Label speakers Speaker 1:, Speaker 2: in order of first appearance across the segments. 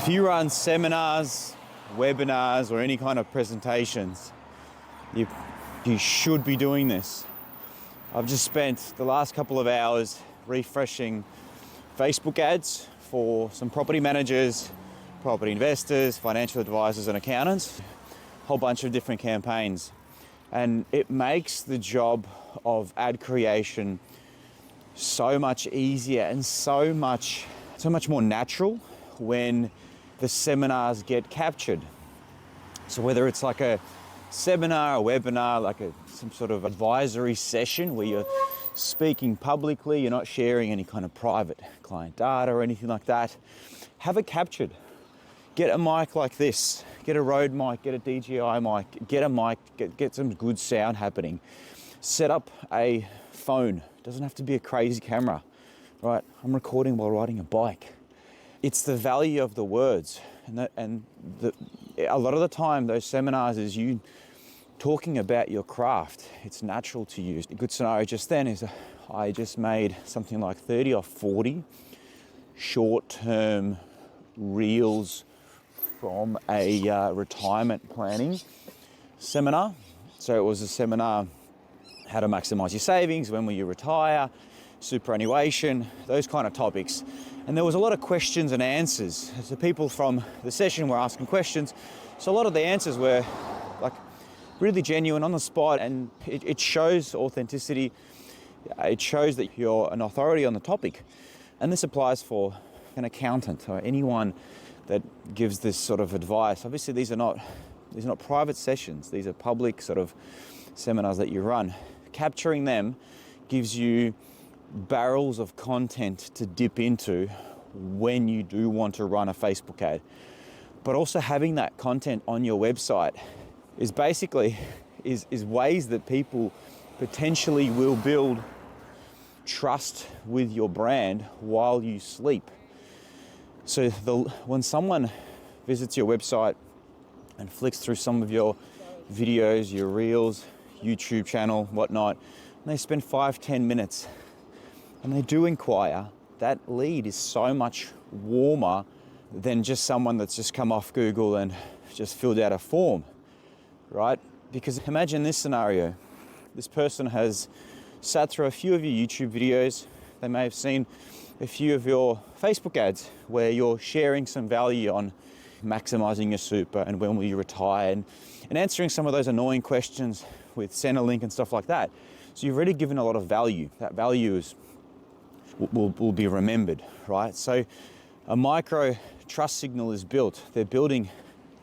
Speaker 1: If you run seminars, webinars, or any kind of presentations, you should be doing this. I've just spent the last couple of hours refreshing Facebook ads for some property managers, property investors, financial advisors and accountants, a whole bunch of different campaigns. And it makes the job of ad creation so much easier and so much more natural when the seminars get captured. So whether it's like a seminar, a webinar, like some sort of advisory session where you're speaking publicly, you're not sharing any kind of private client data or anything like that, have it captured. Get a mic like this, get a Rode mic, get a DJI mic, get a mic, get some good sound happening. Set up a phone, it doesn't have to be a crazy camera, right? I'm recording while riding a bike. It's the value of the words, a lot of the time those seminars is you talking about your craft. It's natural to use. A good scenario just then is I just made something like 30 or 40 short-term reels from a retirement planning seminar. So it was a seminar, how to maximize your savings, when will you retire, superannuation, those kind of topics. And there was a lot of questions and answers. So people from the session were asking questions. So a lot of the answers were like really genuine, on the spot, and it shows authenticity. It shows that you're an authority on the topic. And this applies for an accountant or anyone that gives this sort of advice. Obviously, these are not private sessions. These are public sort of seminars that you run. Capturing them gives you barrels of content to dip into when you do want to run a Facebook ad. But also having that content on your website is basically is ways that people potentially will build trust with your brand while you sleep. So when someone visits your website and flicks through some of your videos, your reels, YouTube channel, whatnot, and they spend 5-10 minutes and they do inquire, that lead is so much warmer than just someone that's just come off Google and just filled out a form, right? Because imagine this scenario. This person has sat through a few of your YouTube videos. They may have seen a few of your Facebook ads where you're sharing some value on maximizing your super and when will you retire, and answering some of those annoying questions with send a link and stuff like that. So you've already given a lot of value. That value will be remembered, right? So a micro trust signal is built. They're building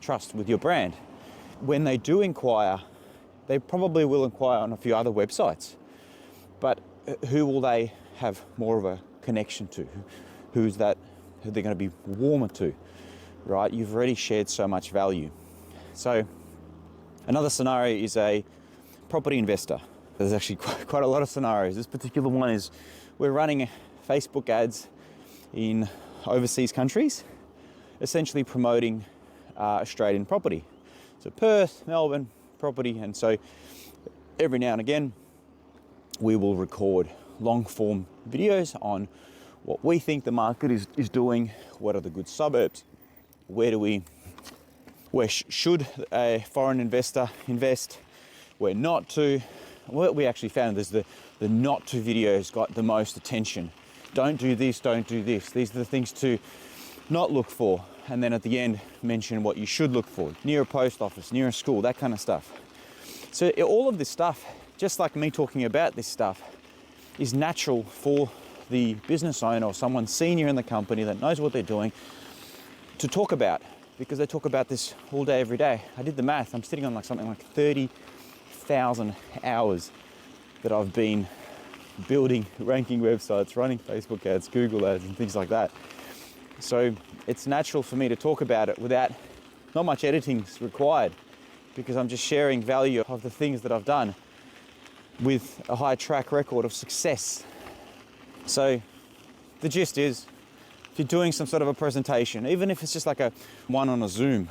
Speaker 1: trust with your brand. When they do inquire, they probably will inquire on a few other websites, but who will they have more of a connection to? Who they're going to be warmer to, right? You've already shared so much value. So another scenario is a property investor. There's actually quite a lot of scenarios. This particular one is we're running Facebook ads in overseas countries, essentially promoting Australian property. So Perth, Melbourne property, and so every now and again we will record long form videos on what we think the market is doing, what are the good suburbs, where should a foreign investor invest, where not to. What we actually found is the not to videos got the most attention. Don't do this, don't do this. These are the things to not look for. And then at the end, mention what you should look for. Near a post office, near a school, that kind of stuff. So all of this stuff, just like me talking about this stuff, is natural for the business owner or someone senior in the company that knows what they're doing to talk about, because they talk about this all day, every day. I did the math. I'm sitting on like something like 30,000 hours that I've been building ranking websites, running Facebook ads, Google ads, and things like that. So it's natural for me to talk about it without, not much editing is required, because I'm just sharing value of the things that I've done with a high track record of success. So the gist is, if you're doing some sort of a presentation, even if it's just like a one on a Zoom,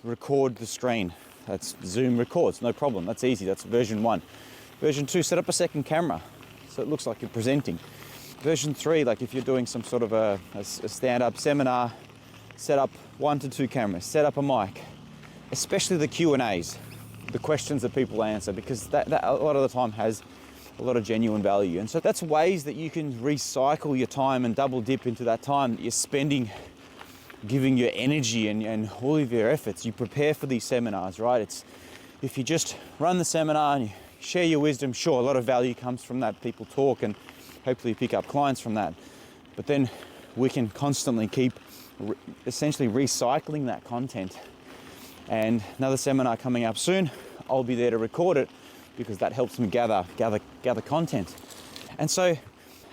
Speaker 1: record the screen. That's Zoom records, no problem. That's easy. That's version 1. Version 2, set up a second camera so it looks like you're presenting. Version 3, like if you're doing some sort of a stand-up seminar, set up 1 to 2 cameras, set up a mic, especially the Q&As, the questions that people answer, because that a lot of the time has a lot of genuine value. And so that's ways that you can recycle your time and double dip into that time that you're spending giving your energy and all of your efforts. You prepare for these seminars, right? It's if you just run the seminar and you share your wisdom, sure, a lot of value comes from that. People talk and hopefully you pick up clients from that. But then we can constantly keep essentially recycling that content. And another seminar coming up soon, I'll be there to record it because that helps me gather content. And so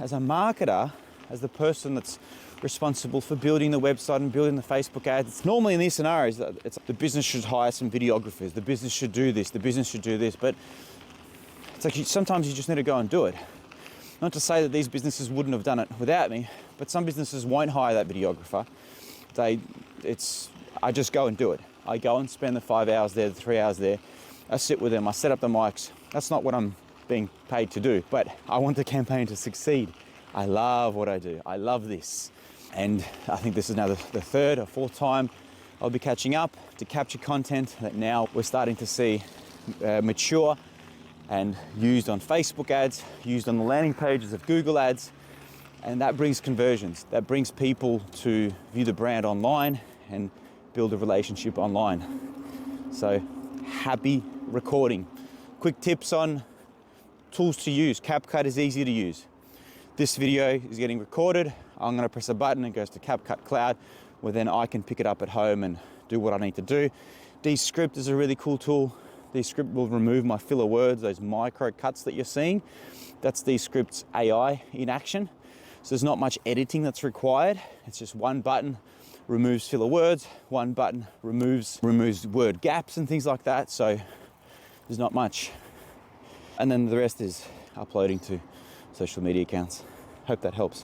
Speaker 1: as a marketer, as the person that's responsible for building the website and building the Facebook ads, it's normally in these scenarios that it's the business should hire some videographers, the business should do this, the business should do this, but it's like sometimes you just need to go and do it. Not to say that these businesses wouldn't have done it without me, but some businesses won't hire that videographer. I just go and do it. I go and spend the 5 hours there, the 3 hours there. I sit with them, I set up the mics. That's not what I'm being paid to do, but I want the campaign to succeed. I love what I do. I love this. And I think this is now the third or fourth time I'll be catching up to capture content that now we're starting to see mature and used on Facebook ads, used on the landing pages of Google ads. And that brings conversions. That brings people to view the brand online and build a relationship online. So happy recording. Quick tips on tools to use. CapCut is easy to use. This video is getting recorded. I'm going to press a button and it goes to CapCut Cloud, where then I can pick it up at home and do what I need to do. Descript is a really cool tool. Descript will remove my filler words, those micro cuts that you're seeing. That's Descript's AI in action. So there's not much editing that's required. It's just one button removes filler words, one button removes word gaps and things like that. So there's not much. And then the rest is uploading to social media accounts. Hope that helps.